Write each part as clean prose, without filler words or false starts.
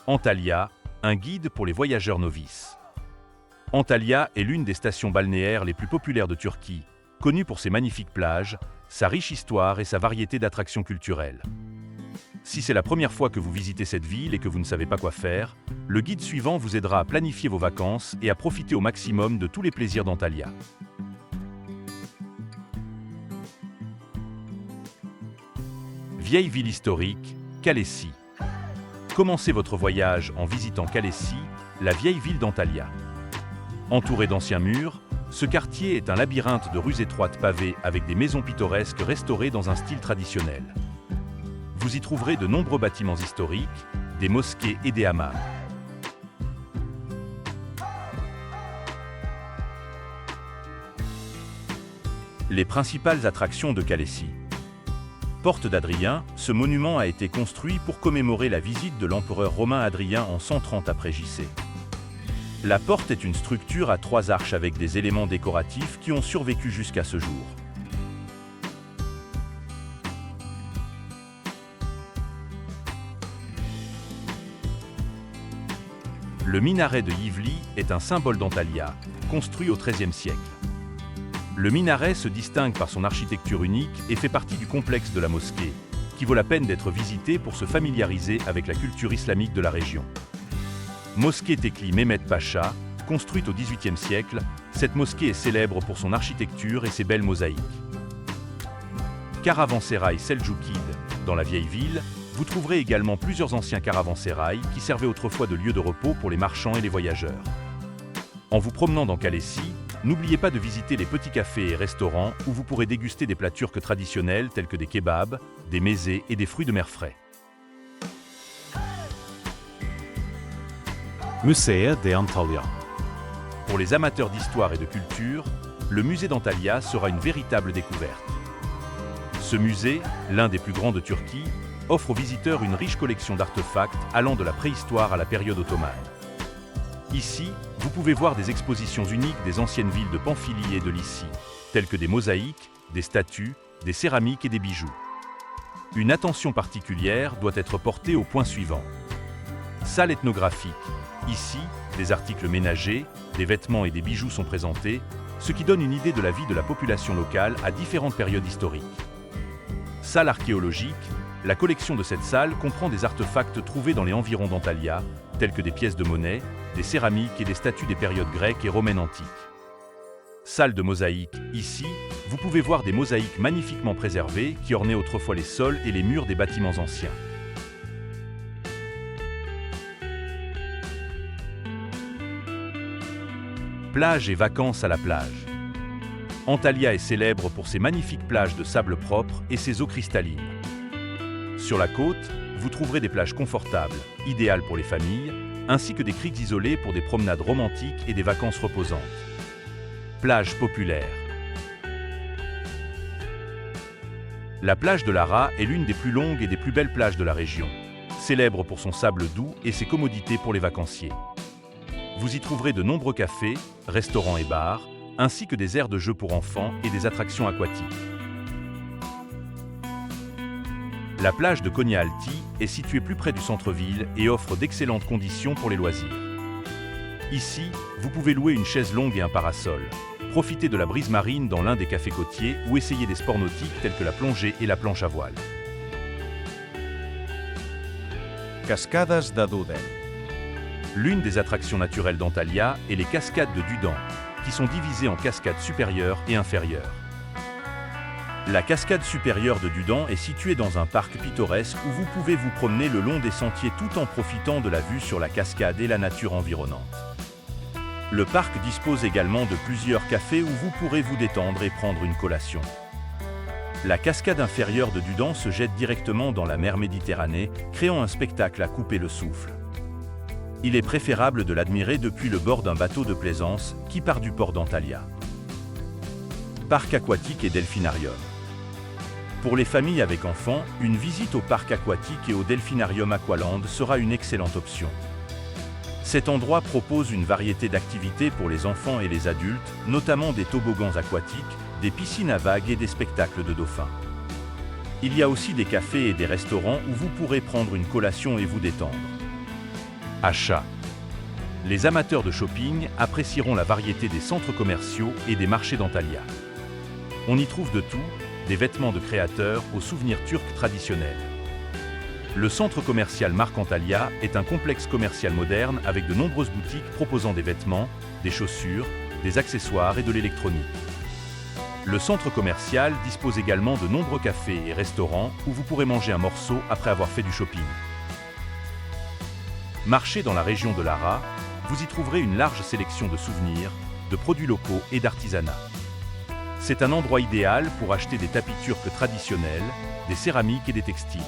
Antalya, un guide pour les voyageurs novices. Antalya est l'une des stations balnéaires les plus populaires de Turquie, connue pour ses magnifiques plages, sa riche histoire et sa variété d'attractions culturelles. Si c'est la première fois que vous visitez cette ville et que vous ne savez pas quoi faire, le guide suivant vous aidera à planifier vos vacances et à profiter au maximum de tous les plaisirs d'Antalya. Vieille ville historique, Kalesi. Commencez votre voyage en visitant Kalesi, la vieille ville d'Antalya. Entouré d'anciens murs, ce quartier est un labyrinthe de rues étroites pavées avec des maisons pittoresques restaurées dans un style traditionnel. Vous y trouverez de nombreux bâtiments historiques, des mosquées et des hammams. Les principales attractions de Kalesi. Porte d'Adrien, ce monument a été construit pour commémorer la visite de l'empereur romain Adrien en 130 après JC. La porte est une structure à 3 arches avec des éléments décoratifs qui ont survécu jusqu'à ce jour. Le minaret de Yivli est un symbole d'Antalya, construit au XIIIe siècle. Le minaret se distingue par son architecture unique et fait partie du complexe de la mosquée, qui vaut la peine d'être visité pour se familiariser avec la culture islamique de la région. Mosquée Tekli Mehmet Pacha, construite au XVIIIe siècle, cette mosquée est célèbre pour son architecture et ses belles mosaïques. Caravansérail Selçukide, dans la vieille ville, vous trouverez également plusieurs anciens caravansérails qui servaient autrefois de lieu de repos pour les marchands et les voyageurs. En vous promenant dans Kalesi, n'oubliez pas de visiter les petits cafés et restaurants où vous pourrez déguster des plats turcs traditionnels tels que des kebabs, des mezés et des fruits de mer frais. Müzeye de Antalya. Pour les amateurs d'histoire et de culture, le musée d'Antalya sera une véritable découverte. Ce musée, l'un des plus grands de Turquie, offre aux visiteurs une riche collection d'artefacts allant de la préhistoire à la période ottomane. Ici, vous pouvez voir des expositions uniques des anciennes villes de Pamphylie et de Lycie, telles que des mosaïques, des statues, des céramiques et des bijoux. Une attention particulière doit être portée au point suivant. Salle ethnographique. Ici, des articles ménagers, des vêtements et des bijoux sont présentés, ce qui donne une idée de la vie de la population locale à différentes périodes historiques. Salle archéologique. La collection de cette salle comprend des artefacts trouvés dans les environs d'Antalya, tels que des pièces de monnaie, des céramiques et des statues des périodes grecques et romaines antiques. Salle de mosaïque. Ici, vous pouvez voir des mosaïques magnifiquement préservées qui ornaient autrefois les sols et les murs des bâtiments anciens. Plage et vacances à la plage. Antalya est célèbre pour ses magnifiques plages de sable propre et ses eaux cristallines. Sur la côte, vous trouverez des plages confortables, idéales pour les familles, ainsi que des criques isolées pour des promenades romantiques et des vacances reposantes. Plage populaire. La plage de Lara est l'une des plus longues et des plus belles plages de la région, célèbre pour son sable doux et ses commodités pour les vacanciers. Vous y trouverez de nombreux cafés, restaurants et bars, ainsi que des aires de jeux pour enfants et des attractions aquatiques. La plage de Konya Alti est située plus près du centre-ville et offre d'excellentes conditions pour les loisirs. Ici, vous pouvez louer une chaise longue et un parasol, profiter de la brise marine dans l'un des cafés côtiers ou essayer des sports nautiques tels que la plongée et la planche à voile. Cascades de Duden. L'une des attractions naturelles d'Antalya est les cascades de Dudan, qui sont divisées en cascades supérieures et inférieures. La cascade supérieure de Dudan est située dans un parc pittoresque où vous pouvez vous promener le long des sentiers tout en profitant de la vue sur la cascade et la nature environnante. Le parc dispose également de plusieurs cafés où vous pourrez vous détendre et prendre une collation. La cascade inférieure de Dudan se jette directement dans la mer Méditerranée, créant un spectacle à couper le souffle. Il est préférable de l'admirer depuis le bord d'un bateau de plaisance qui part du port d'Antalya. Parc aquatique et delphinarium. Pour les familles avec enfants, une visite au parc aquatique et au delphinarium Aqualand sera une excellente option. Cet endroit propose une variété d'activités pour les enfants et les adultes, notamment des toboggans aquatiques, des piscines à vagues et des spectacles de dauphins. Il y a aussi des cafés et des restaurants où vous pourrez prendre une collation et vous détendre. Achat. Les amateurs de shopping apprécieront la variété des centres commerciaux et des marchés d'Antalya. On y trouve de tout, des vêtements de créateurs aux souvenirs turcs traditionnels. Le centre commercial Mark Antalya est un complexe commercial moderne avec de nombreuses boutiques proposant des vêtements, des chaussures, des accessoires et de l'électronique. Le centre commercial dispose également de nombreux cafés et restaurants où vous pourrez manger un morceau après avoir fait du shopping. Marché dans la région de Lara, vous y trouverez une large sélection de souvenirs, de produits locaux et d'artisanat. C'est un endroit idéal pour acheter des tapis turcs traditionnels, des céramiques et des textiles.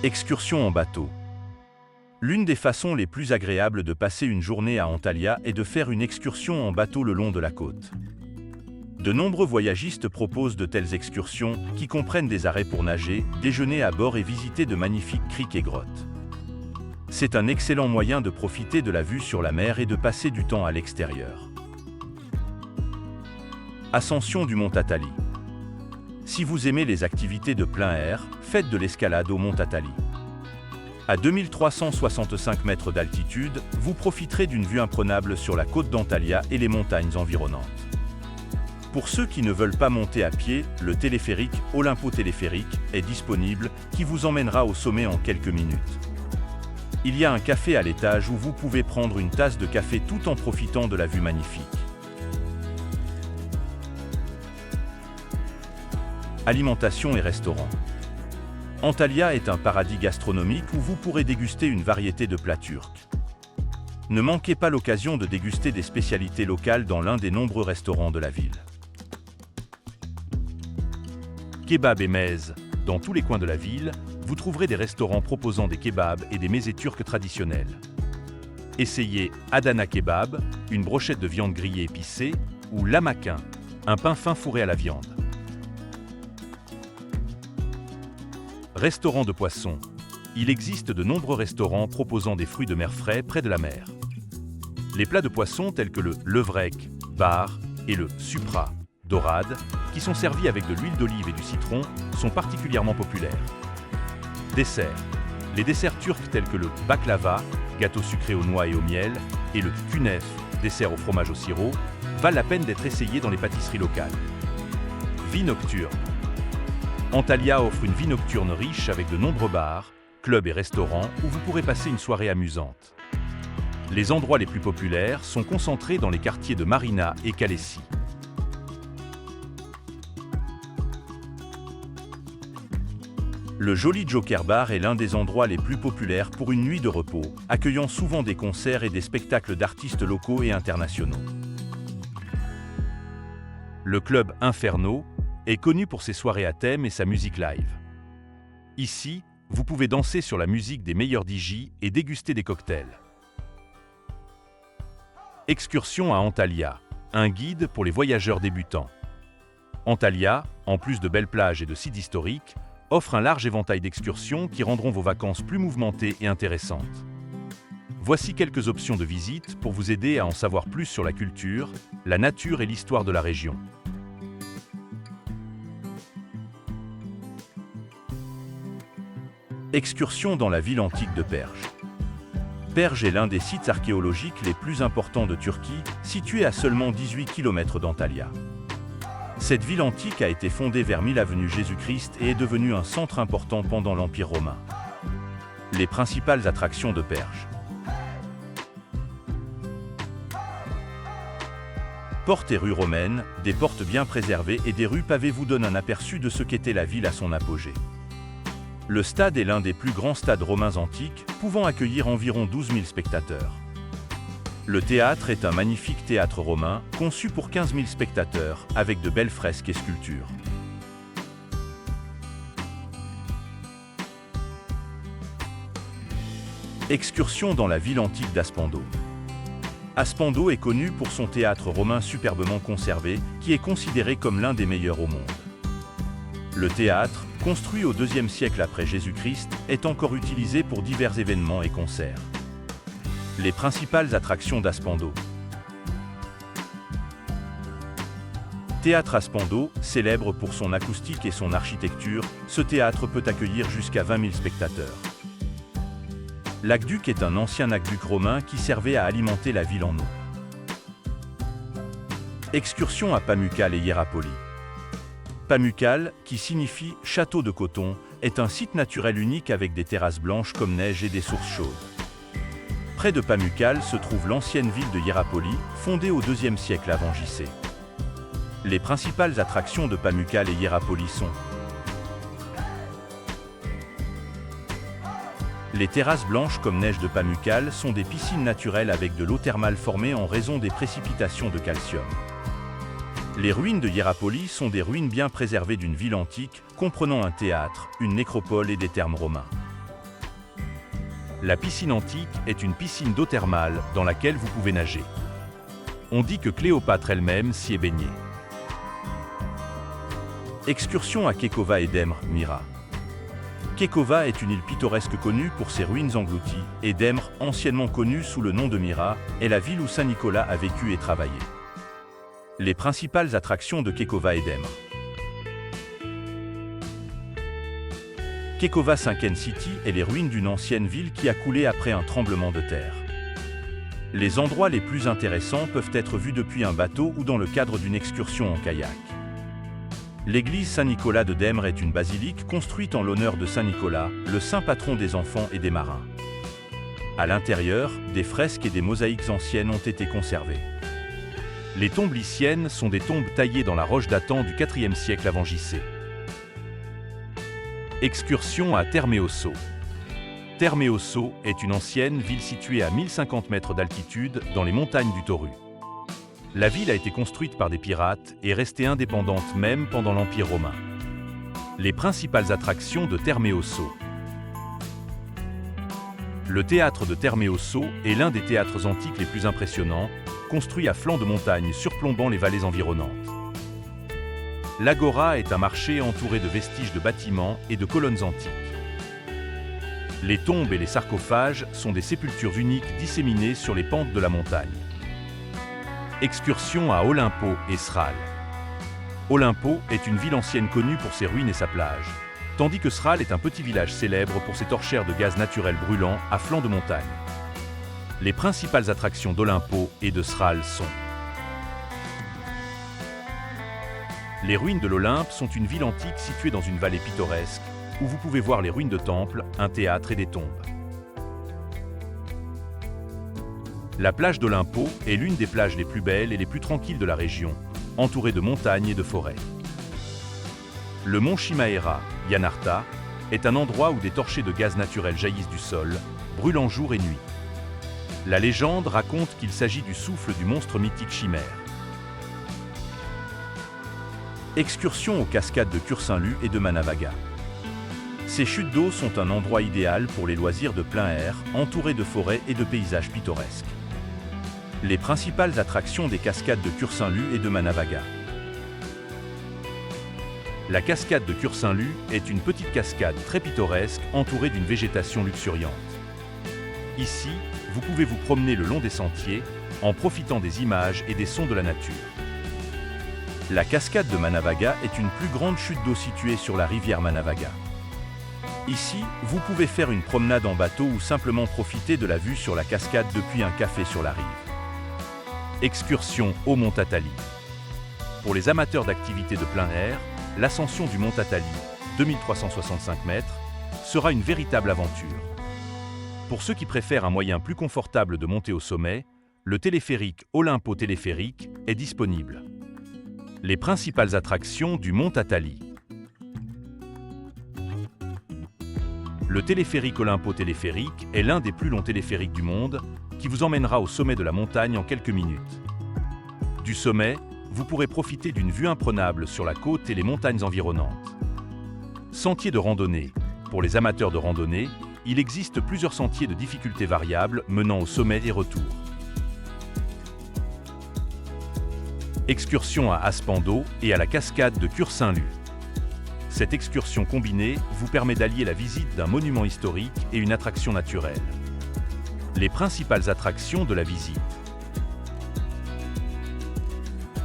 Excursion en bateau. L'une des façons les plus agréables de passer une journée à Antalya est de faire une excursion en bateau le long de la côte. De nombreux voyagistes proposent de telles excursions qui comprennent des arrêts pour nager, déjeuner à bord et visiter de magnifiques criques et grottes. C'est un excellent moyen de profiter de la vue sur la mer et de passer du temps à l'extérieur. Ascension du mont Atali. Si vous aimez les activités de plein air, faites de l'escalade au mont Atali. À 2365 mètres d'altitude, vous profiterez d'une vue imprenable sur la côte d'Antalya et les montagnes environnantes. Pour ceux qui ne veulent pas monter à pied, le téléphérique Olympo Téléphérique est disponible, qui vous emmènera au sommet en quelques minutes. Il y a un café à l'étage où vous pouvez prendre une tasse de café tout en profitant de la vue magnifique. Alimentation et restaurants. Antalya est un paradis gastronomique où vous pourrez déguster une variété de plats turcs. Ne manquez pas l'occasion de déguster des spécialités locales dans l'un des nombreux restaurants de la ville. Kebab et meze. Dans tous les coins de la ville, vous trouverez des restaurants proposant des kebabs et des mezes turcs traditionnels. Essayez Adana Kebab, une brochette de viande grillée épicée, ou lamakin, un pain fin fourré à la viande. Restaurant de poissons. Il existe de nombreux restaurants proposant des fruits de mer frais près de la mer. Les plats de poissons tels que le levrek, bar et le supra, dorade, qui sont servis avec de l'huile d'olive et du citron, sont particulièrement populaires. Desserts. Les desserts turcs tels que le baklava, gâteau sucré aux noix et au miel, et le kunef, dessert au fromage au sirop, valent la peine d'être essayés dans les pâtisseries locales. Vie nocturne. Antalya offre une vie nocturne riche avec de nombreux bars, clubs et restaurants où vous pourrez passer une soirée amusante. Les endroits les plus populaires sont concentrés dans les quartiers de Marina et Kalesi. Le joli Joker Bar est l'un des endroits les plus populaires pour une nuit de repos, accueillant souvent des concerts et des spectacles d'artistes locaux et internationaux. Le club Inferno est connu pour ses soirées à thème et sa musique live. Ici, vous pouvez danser sur la musique des meilleurs DJ et déguster des cocktails. Excursion à Antalya, un guide pour les voyageurs débutants. Antalya, en plus de belles plages et de sites historiques, offre un large éventail d'excursions qui rendront vos vacances plus mouvementées et intéressantes. Voici quelques options de visite pour vous aider à en savoir plus sur la culture, la nature et l'histoire de la région. Excursion dans la ville antique de Perge. Perge est l'un des sites archéologiques les plus importants de Turquie, situé à seulement 18 km d'Antalya. Cette ville antique a été fondée vers 1000 avenue Jésus-Christ et est devenue un centre important pendant l'Empire romain. Les principales attractions de Perge. Portes et rues romaines, des portes bien préservées et des rues pavées vous donnent un aperçu de ce qu'était la ville à son apogée. Le stade est l'un des plus grands stades romains antiques, pouvant accueillir environ 12 000 spectateurs. Le théâtre est un magnifique théâtre romain, conçu pour 15 000 spectateurs, avec de belles fresques et sculptures. Excursion dans la ville antique d'Aspando. Aspando est connu pour son théâtre romain superbement conservé, qui est considéré comme l'un des meilleurs au monde. Le théâtre, construit au IIe siècle après Jésus-Christ, est encore utilisé pour divers événements et concerts. Les principales attractions d'Aspando. Théâtre Aspando, célèbre pour son acoustique et son architecture, ce théâtre peut accueillir jusqu'à 20 000 spectateurs. L'aqueduc est un ancien aqueduc romain qui servait à alimenter la ville en eau. Excursion à Pamukkale et Hierapoly. Pamukkale, qui signifie « château de coton », est un site naturel unique avec des terrasses blanches comme neige et des sources chaudes. Près de Pamukkale se trouve l'ancienne ville de Hierapoly, fondée au IIe siècle avant JC. Les principales attractions de Pamukkale et Hierapoly sont les terrasses blanches comme neige de Pamukkale sont des piscines naturelles avec de l'eau thermale formée en raison des précipitations de calcium. Les ruines de Hierapoly sont des ruines bien préservées d'une ville antique, comprenant un théâtre, une nécropole et des thermes romains. La piscine antique est une piscine d'eau thermale dans laquelle vous pouvez nager. On dit que Cléopâtre elle-même s'y est baignée. Excursion à Kekova et Demre, Mira. Kekova est une île pittoresque connue pour ses ruines englouties, et Demre, anciennement connue sous le nom de Mira, est la ville où Saint Nicolas a vécu et travaillé. Les principales attractions de Kekova et Demre. Kekova Sunken City est les ruines d'une ancienne ville qui a coulé après un tremblement de terre. Les endroits les plus intéressants peuvent être vus depuis un bateau ou dans le cadre d'une excursion en kayak. L'église Saint-Nicolas de Demre est une basilique construite en l'honneur de Saint Nicolas, le saint patron des enfants et des marins. À l'intérieur, des fresques et des mosaïques anciennes ont été conservées. Les tombes lyciennes sont des tombes taillées dans la roche datant du IVe siècle avant JC. Excursion à Termeosso. Termeosso est une ancienne ville située à 1050 mètres d'altitude dans les montagnes du Tauru. La ville a été construite par des pirates et restée indépendante même pendant l'Empire romain. Les principales attractions de Termeosso. Le théâtre de Termeosso est l'un des théâtres antiques les plus impressionnants, construit à flanc de montagne surplombant les vallées environnantes. L'Agora est un marché entouré de vestiges de bâtiments et de colonnes antiques. Les tombes et les sarcophages sont des sépultures uniques disséminées sur les pentes de la montagne. Excursion à Olympo et Sral. Olympo est une ville ancienne connue pour ses ruines et sa plage, tandis que Sral est un petit village célèbre pour ses torchères de gaz naturel brûlant à flanc de montagne. Les principales attractions d'Olympo et de Sral sont les ruines de l'Olympe sont une ville antique située dans une vallée pittoresque, où vous pouvez voir les ruines de temples, un théâtre et des tombes. La plage d'Olympo est l'une des plages les plus belles et les plus tranquilles de la région, entourée de montagnes et de forêts. Le mont Shimaera, Yanarta, est un endroit où des torchées de gaz naturel jaillissent du sol, brûlant jour et nuit. La légende raconte qu'il s'agit du souffle du monstre mythique Chimère. Excursion aux cascades de Kursainlu et de Manavaga. Ces chutes d'eau sont un endroit idéal pour les loisirs de plein air, entourés de forêts et de paysages pittoresques. Les principales attractions des cascades de Kursainlu et de Manavaga. La cascade de Kursainlu est une petite cascade très pittoresque entourée d'une végétation luxuriante. Ici, vous pouvez vous promener le long des sentiers en profitant des images et des sons de la nature. La cascade de Manavaga est une plus grande chute d'eau située sur la rivière Manavaga. Ici, vous pouvez faire une promenade en bateau ou simplement profiter de la vue sur la cascade depuis un café sur la rive. Excursion au Mont Tatali. Pour les amateurs d'activités de plein air, l'ascension du Mont Tatali, 2365 mètres, sera une véritable aventure. Pour ceux qui préfèrent un moyen plus confortable de monter au sommet, le téléphérique Olympo Téléphérique est disponible. Les principales attractions du Mont Tatali. Le téléphérique Olympo Téléphérique est l'un des plus longs téléphériques du monde qui vous emmènera au sommet de la montagne en quelques minutes. Du sommet, vous pourrez profiter d'une vue imprenable sur la côte et les montagnes environnantes. Sentiers de randonnée. Pour les amateurs de randonnée, il existe plusieurs sentiers de difficulté variables menant au sommet et retour. Excursion à Aspando et à la cascade de Kursainlu. Cette excursion combinée vous permet d'allier la visite d'un monument historique et une attraction naturelle. Les principales attractions de la visite.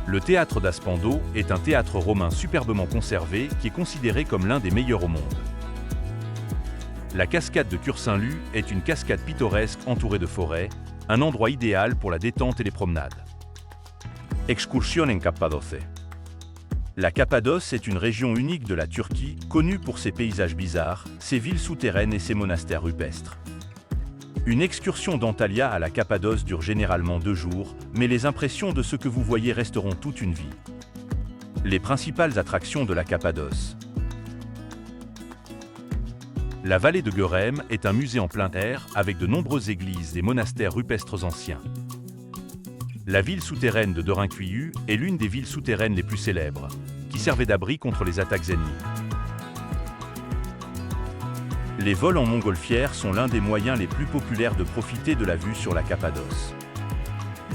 Le théâtre d'Aspando est un théâtre romain superbement conservé qui est considéré comme l'un des meilleurs au monde. La cascade de Cursainlu est une cascade pittoresque entourée de forêts, un endroit idéal pour la détente et les promenades. Excursion en Cappadoce. La Cappadoce est une région unique de la Turquie, connue pour ses paysages bizarres, ses villes souterraines et ses monastères rupestres. Une excursion d'Antalya à la Cappadoce dure généralement 2 jours, mais les impressions de ce que vous voyez resteront toute une vie. Les principales attractions de la Cappadoce. La vallée de Görem est un musée en plein air avec de nombreuses églises et monastères rupestres anciens. La ville souterraine de Derinkuyu est l'une des villes souterraines les plus célèbres, qui servait d'abri contre les attaques ennemies. Les vols en montgolfière sont l'un des moyens les plus populaires de profiter de la vue sur la Cappadoce.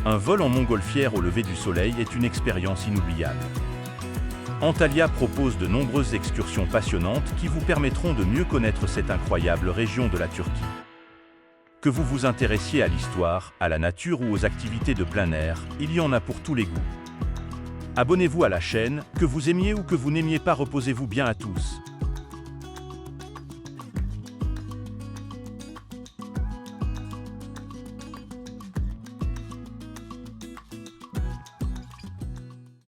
Un vol en montgolfière au lever du soleil est une expérience inoubliable. Antalya propose de nombreuses excursions passionnantes qui vous permettront de mieux connaître cette incroyable région de la Turquie. Que vous vous intéressiez à l'histoire, à la nature ou aux activités de plein air, il y en a pour tous les goûts. Abonnez-vous à la chaîne, que vous aimiez ou que vous n'aimiez pas, reposez-vous bien à tous.